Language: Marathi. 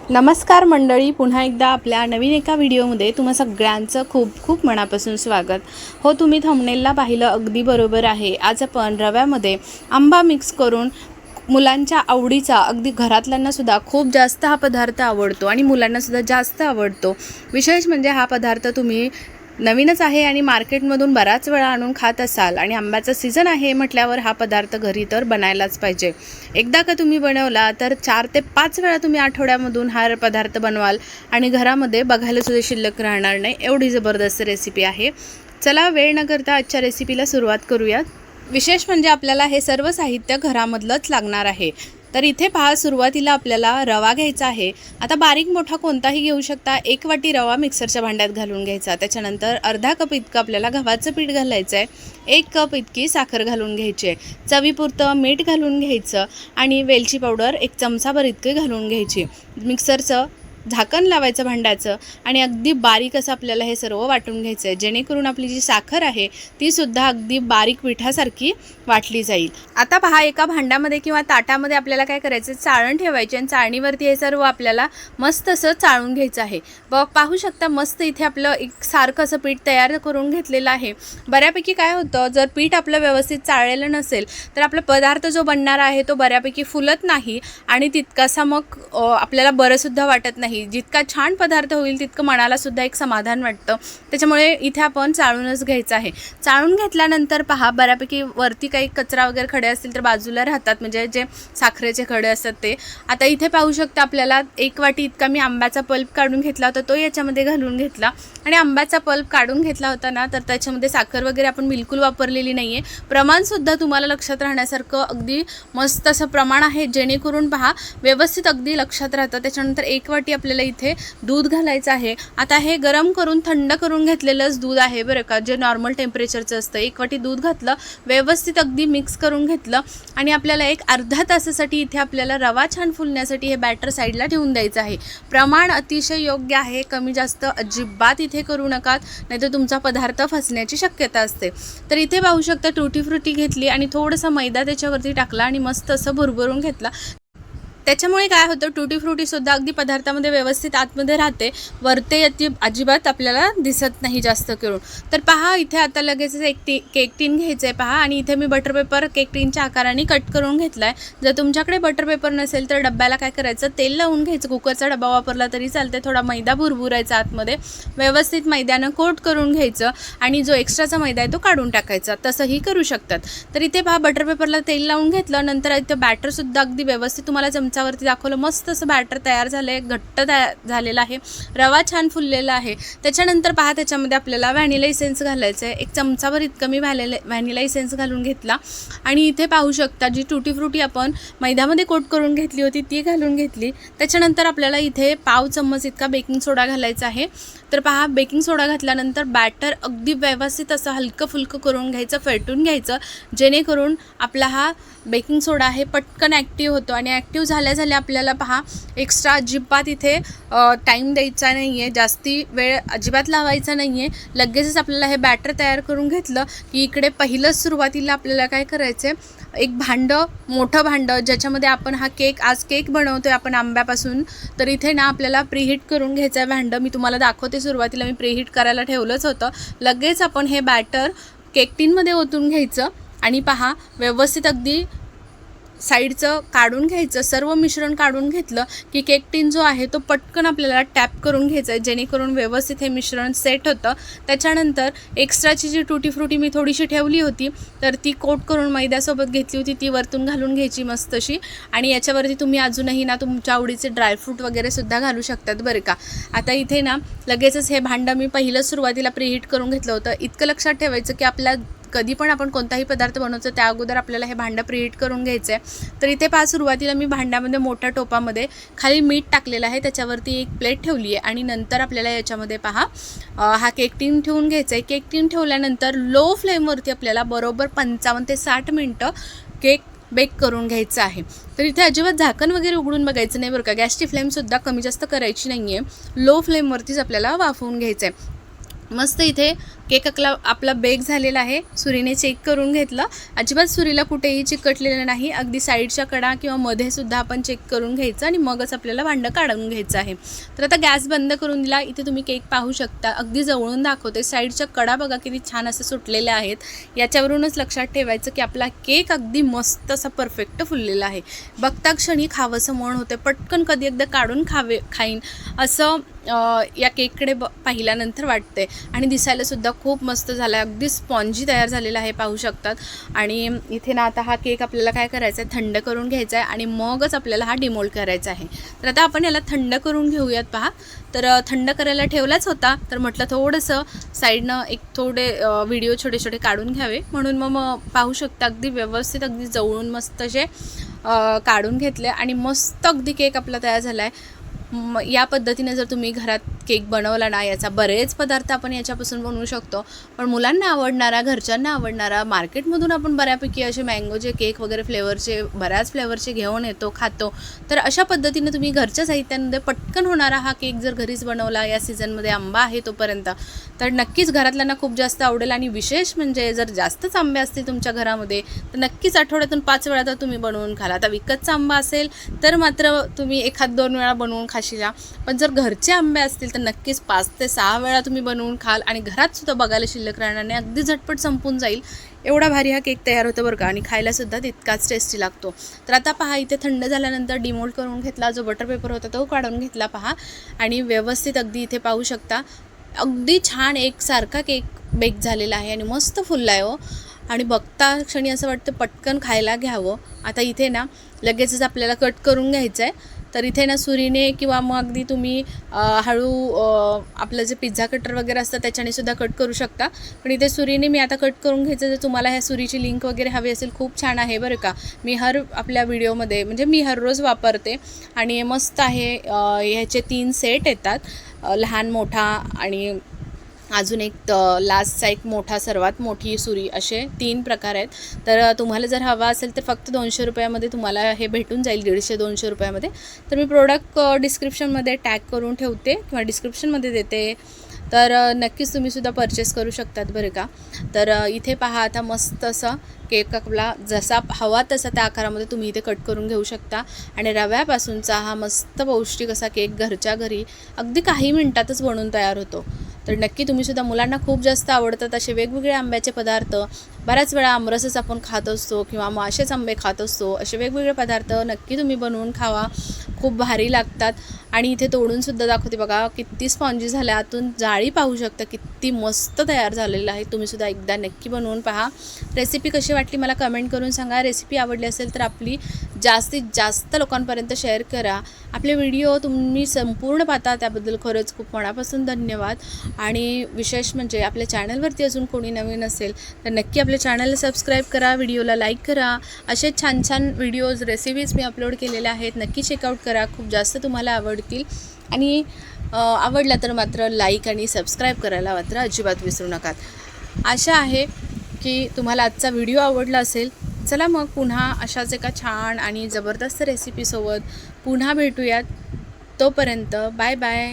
नमस्कार मंडळी, पुन्हा एकदा आपल्या नवीन एका व्हिडिओमध्ये तुम्हा सगळ्यांचं खूप खूप मनापासून स्वागत. हो, तुम्ही थंबनेलला पाहिलं अगदी बरोबर आहे. आज आपण रव्यामध्ये आंबा मिक्स करून मुलांच्या आवडीचा, अगदी घरातल्यांनासुद्धा खूप जास्त हा पदार्थ आवडतो आणि मुलांनासुद्धा जास्त आवडतो. विशेष म्हणजे हा पदार्थ तुम्ही नवीनच आहे आणि मार्केटमधून बराच वेळा आणून खात असाल आणि आंब्याचा सीझन आहे म्हटल्यावर हा पदार्थ घरी तर बनायलाच पाहिजे. एकदा का तुम्ही बनवला तर 4 ते 5 वेळा तुम्ही आठवड्यामधून हा पदार्थ बनवाल आणि घरामध्ये बघायला सुद्धा शिल्लक राहणार नाही, एवढी जबरदस्त रेसिपी आहे. चला वेळ न करता आजच्या रेसिपीला सुरुवात करूयात. विशेष म्हणजे आपल्याला हे सर्व साहित्य घरामधलंच लागणार आहे. तर इथे पहा, सुरुवातीला आपल्याला रवा घ्यायचा आहे. आता बारीक मोठा कोणताही घेऊ शकता. 1 वाटी रवा मिक्सरच्या भांड्यात घालून घ्यायचा. त्याच्यानंतर अर्धा कप इतकं आपल्याला गव्हाचं पीठ घालायचं आहे. 1 कप इतकी साखर घालून घ्यायची आहे. चवीपुरतं मीठ घालून घ्यायचं आणि वेलची पावडर 1 चमचाभर इतकी घालून घ्यायची. मिक्सरचं झाकण लावायचं भांड्याचं आणि अगदी बारीक असं आपल्याला हे सर्व वाटून घ्यायचं आहे, जेणेकरून आपली जी साखर आहे ती सुद्धा अगदी बारीक पिठासारखी वाटली जाईल. आता पहा, एका भांड्यामध्ये किंवा ताटामध्ये आपल्याला काय करायचं, चाळण ठेवायची आणि चाळणीवरती हे सर्व आपल्याला मस्त असं चाळून घ्यायचं आहे. पाहू शकता, मस्त इथे आपलं एक सारखं असं पीठ तयार करून घेतलेलं आहे. बऱ्यापैकी काय होतं, जर पीठ आपलं व्यवस्थित चाळलेलं नसेल तर आपला पदार्थ जो बनणार आहे तो बऱ्यापैकी फुलत नाही आणि तितकासा मग आपल्याला बरंसुद्धा वाटत नाही. जितका छान पदार्थ होईल तितकं मनाला सुद्धा एक समाधान वाटतं. त्याच्यामुळे इथे आपण चाळूनच घ्यायचं आहे. चाळून घेतल्यानंतर पहा, बऱ्यापैकी वरती काही कचरा वगैरे खडे असतील तर बाजूला राहतात, म्हणजे जे साखरेचे खडे असतात ते. आता इथे पाहू शकता, आपल्याला 1 वाटी इतका मी आंब्याचा पल्प काढून घेतला होता, तो याच्यामध्ये घालून घेतला. आणि आंब्याचा पल्प काढून घेतला होता ना, तर त्याच्यामध्ये साखर वगैरे आपण बिलकुल वापरलेली नाही आहे. प्रमाणसुद्धा तुम्हाला लक्षात राहण्यासारखं अगदी मस्त असं प्रमाण आहे, जेणेकरून पहा व्यवस्थित अगदी लक्षात राहतं. त्याच्यानंतर 1 वाटी आपल्याला इथे दूध घालायचं आहे. आता हे गरम करून थंड करून घेतलेलंच दूध आहे बरं का, जे नॉर्मल टेम्परेचरचं असतं. 1 वाटी दूध घातलं, व्यवस्थित अगदी मिक्स करून घेतलं आणि आपल्याला एक अर्धा तासासाठी इथे आपल्याला रवा छान फुलण्यासाठी हे बॅटर साईडला ठेवून द्यायचं आहे. प्रमाण अतिशय योग्य आहे, कमी जास्त अजिबात इथे करू नका, नाहीतर तुमचा पदार्थ फसण्याची शक्यता असते. तर इथे पाहू शकता, टुटी फ्रुटी घेतली आणि थोडंसं मैदा त्याच्यावरती टाकला आणि मस्त असं भुरभरून घेतला. त्याच्यामुळे काय होतं, टुटी फ्रुटीसुद्धा अगदी पदार्थामध्ये व्यवस्थित आतमध्ये राहते, वरते अजिबात आपल्याला दिसत नाही जास्त करून. तर पहा, इथे आता लगेच एक केक टीन घ्यायचं आहे पहा, आणि इथे मी बटर पेपर केक टीनच्या आकाराने कट करून घेतला आहे. जर तुमच्याकडे बटर पेपर नसेल तर डब्याला काय करायचं, तेल लावून घ्यायचं. कुकरचा डबा वापरला तरी चालते. थोडा मैदा भुरभुरायचा आतमध्ये, व्यवस्थित मैद्यानं कोट करून घ्यायचं आणि जो एक्स्ट्राचा मैदा आहे तो काढून टाकायचा. तसंही करू शकतात. तर इथे पहा, बटर पेपरला तेल लावून घेतलं. नंतर इथे बॅटरसुद्धा अगदी व्यवस्थित तुम्हाला वरती दाखवलं, मस्त असं बॅटर तयार झालं आहे, घट्ट झालेलं आहे, रवा छान फुललेला आहे. त्याच्यानंतर पहा, त्याच्यामध्ये आपल्याला व्हॅनिला इसेन्स घालायचं आहे. 1 चमचाभर इतकं मी व्हॅनिला इसेन्स घालून घेतला आणि इथे पाहू शकता, जी टुटी फ्रुटी आपण मैद्यामध्ये कोट करून घेतली होती ती घालून घेतली. त्याच्यानंतर आपल्याला इथे पाव चम्मच इतका बेकिंग सोडा घालायचा आहे. तर पहा, बेकिंग सोडा घातल्यानंतर बॅटर अगदी व्यवस्थित असं हलकं फुलकं करून घ्यायचं, फेटून घ्यायचं, जेणेकरून आपला हा बेकिंग सोडा आहे पटकन ॲक्टिव्ह होतो. आणि ॲक्टिव्ह झाल्या आपल्याला पहा, एक्स्ट्रा अजिबात इथे टाईम द्यायचा नाही आहे, जास्ती वेळ अजिबात लावायचा नाही आहे. लगेचच आपल्याला हे बॅटर तयार करून घेतलं की इकडे पहिलंच सुरुवातीला आपल्याला काय करायचं आहे, एक भांडं, मोठं भांडं, ज्याच्यामध्ये आपण हा केक, आज केक बनवतो आहे आपण आंब्यापासून. तर इथे ना आपल्याला प्रीहीट करून घ्यायचं आहे भांडं. मी तुम्हाला दाखवते, सुरुवातीला मी प्रीहीट करायला ठेवलंच होतं. लगेच आपण हे बॅटर केक टीनमध्ये ओतून घ्यायचं आणि पहा, व्यवस्थित अगदी साईडचं काढून घ्यायचं. सर्व मिश्रण काढून घेतलं की केक टीन जो आहे तो पटकन आपल्याला टॅप करून घ्यायचा आहे, जेणेकरून व्यवस्थित हे मिश्रण सेट होतं. त्याच्यानंतर एक्स्ट्राची जी टुटी फ्रुटी मी थोडीशी ठेवली होती, तर ती कोट करून मैद्यासोबत घेतली होती, ती वरतून घालून घ्यायची मस्त अशी. आणि याच्यावरती तुम्ही अजूनही ना तुमच्या आवडीचे ड्रायफ्रूट वगैरे सुद्धा घालू शकतात बरं का. आता इथे ना लगेचच हे भांडं मी पहिलं सुरुवातीला प्रीहीट करून घेतलं होतं. इतकं लक्षात ठेवायचं की आपल्या कधी पण आपण कोणताही पदार्थ बनवतो त्या अगोदर आपल्याला हे भांडं प्रीहीट करून घ्यायचं आहे. तर इथे पहा, सुरुवातीला मी भांड्यामध्ये मोठ्या टोपामध्ये खाली मीठ टाकलेलं आहे, त्याच्यावरती एक प्लेट ठेवली आहे आणि नंतर आपल्याला याच्यामध्ये पहा हा केक टीन ठेवून घ्यायचा आहे. केक टीन ठेवल्यानंतर लो फ्लेमवरती आपल्याला बरोबर 55 ते 60 मिनटं केक बेक करून घ्यायचं आहे. तर इथे अजिबात झाकण वगैरे उघडून बघायचं नाही बरं का. गॅसची फ्लेमसुद्धा कमी जास्त करायची नाही आहे, लो फ्लेमवरतीच आपल्याला वाफवून घ्यायचं आहे. मस्त इथे केक आपला बेक झालेला आहे. सुरीने चेक करून घेतलं. अजिबात सुरीला कुठेही चिकटलेलं नाही. अगदी साईडच्या कडा किंवा मध्ये सुद्धा आपण चेक करून घ्यायचं आणि मगच आपल्याला भांडं काढून घ्यायचं आहे. तर आता गॅस बंद करून दिला. इथे तुम्ही केक पाहू शकता. अगदी जवळून दाखवते. साईडच्या कडा बघा किती छान असे सुटलेल्या आहेत. याच्यावरूनच लक्षात ठेवायचं की आपला केक अगदी मस्त असा परफेक्ट फुललेला आहे. बघता क्षणी खावंसं मन होते. पटकन कधी एकदा काढून खाईन असं या केककडे पाहिल्यानंतर वाटते. आणि दिसायला सुद्धा खूप मस्त झाला आहे. अगदी स्पॉन्जी तयार झालेला आहे पाहू शकतात. आणि इथे ना आता हा केक आपल्याला काय करायचा आहे, थंड करून घ्यायचा आहे आणि मगच आपल्याला हा डिमोल्ड करायचा आहे. तर आता आपण याला थंड करून घेऊयात. पहा, तर थंड करायला ठेवलाच होता, तर म्हटलं थोडंसं साईडनं एक थोडे व्हिडिओ छोटे छोटे काढून घ्यावे, म्हणून मग पाहू शकता अगदी व्यवस्थित अगदी जवळून मस्त असे काढून घेतले आणि मस्त अगदी केक आपला तयार झाला आहे. या पद्धतीने जर तुम्ही घरात केक बनवला ना, याचा बरेच पदार्थ आपण याच्यापासून बनवू शकतो. पण मुलांना आवडणारा, घरच्यांना आवडणारा, मार्केटमधून आपण बऱ्यापैकी असे मँगोचे केक वगैरे फ्लेवरचे बऱ्याच फ्लेवरचे घेऊन येतो, खातो. तर अशा पद्धतीने तुम्ही घरच्या साहित्यामध्ये पटकन होणारा हा केक जर घरीच बनवला, या सीझनमध्ये आंबा आहे तोपर्यंत, तर नक्कीच घरातल्यांना खूप जास्त आवडेल. आणि विशेष म्हणजे जर जास्तच आंबे असतील तुमच्या घरामध्ये तर नक्कीच आठवड्यातून 5 वेळा तर तुम्ही बनवून खाल. आता विकतचा आंबा असेल तर मात्र तुम्ही 1-2 वेळा बनवून खाशीला, पण जर घरचे आंबे असतील तर नक्कीच 5 ते 6 वेळा तुम्ही बनवून खाल आणि घरात सुद्धा बघायला शिल्लक राहणार नाही. अगदी झटपट संपून जाईल. एवढा भारी हा केक तयार होतो बरं का, आणि खायलासुद्धा तितकाच टेस्टी लागतो. तर आता पहा, इथे थंड झाल्यानंतर डिमोल्ड करून घेतला. जो बटर पेपर होता तो काढून घेतला पहा, आणि व्यवस्थित अगदी इथे पाहू शकता अगदी छान एकसारखा केक बेक झालेला आहे आणि मस्त फुलला आहे हो. आणि बघता क्षणी असं वाटतं पटकन खायला घ्यावं. आता इथे ना लगेचच आपल्याला कट करून घ्यायचं आहे. तर इथे ना सुरीने किंवा मग अगदी तुम्ही आपलं जे पिझ्झा कटर वगैरे असतं त्याच्याने सुद्धा कट करू शकता. पण इथे सुरीने मी आता कट करून घ्यायचं. जर तुम्हाला ह्या सुरीची लिंक वगैरे हवी असेल, खूप छान आहे बरं का. मी आपल्या व्हिडिओमध्ये म्हणजे मी हर रोज वापरते आणि मस्त आहे. ह्याचे 3 सेट येतात, लहान, मोठा आणि अजून एक लास्टचा एक मोठा, सर्वात मोठी सुरी, असे 3 प्रकार आहेत. तर तुम्हाला जर हवा असेल तर फक्त 200 रुपयामध्ये तुम्हाला हे भेटून जाईल, 150-200 रुपयामध्ये. तर मी प्रोडक्ट डिस्क्रिप्शनमध्ये टॅग करून ठेवते किंवा डिस्क्रिप्शनमध्ये देते. तर नक्कीच तुम्हीसुद्धा परचेस करू शकतात बरं का. तर इथे पहा, आता मस्त असं केक आपला जसा हवा तसा त्या आकारामध्ये तुम्ही इथे कट करून घेऊ शकता. आणि रव्यापासूनचा हा मस्त पौष्टिक असा केक घरच्या घरी अगदी काही मिनिटातच बनवून तयार होतो. तर नक्की तुम्हीसुद्धा, मुलांना खूप जास्त आवडतात असे वेगवेगळे आंब्याचे पदार्थ. बऱ्याच वेळा आमरसच आपण खात असतो किंवा मग असेच आंबे खात असतो. असे वेगवेगळे पदार्थ नक्की तुम्ही बनवून खावा, खूप भारी लागतात. आणि इथे तोडूनसुद्धा दाखवते बघा, किती स्पॉन्जी झाल्या. आतून जाळी पाहू शकता, किती मस्त तयार झालेलं आहे. तुम्हीसुद्धा एकदा नक्की बनवून पहा. रेसिपी कशी वाटली मला कमेंट करून सांगा. रेसिपी आवडली असेल तर आपली जास्तीत जास्त लोकांपर्यंत शेअर करा. आपले व्हिडिओ तुम्ही संपूर्ण पाहता त्याबद्दल खरंच खूप मनापासून धन्यवाद. आणि विशेष म्हणजे आपल्या चॅनलवरती अजून कोणी नवीन असेल तर नक्की आपल्या चॅनलला सबस्क्राईब करा, व्हिडिओला लाईक करा. असे छान छान व्हिडिओज, रेसिपीज मी अपलोड केलेल्या आहेत. नक्की चेकआउट करा, खूप जास्त तुम्हाला आवडतील. आणि आवडला तर मात्र लाईक आणि सबस्क्राईब करायला मात्र अजिबात विसरू नका. आशा आहे की तुम्हाला आजचा व्हिडिओ आवडला असेल. चला मग पुन्हा अशाच एका छान आणि जबरदस्त रेसिपीसोबत पुन्हा भेटूयात. तोपर्यंत बाय बाय.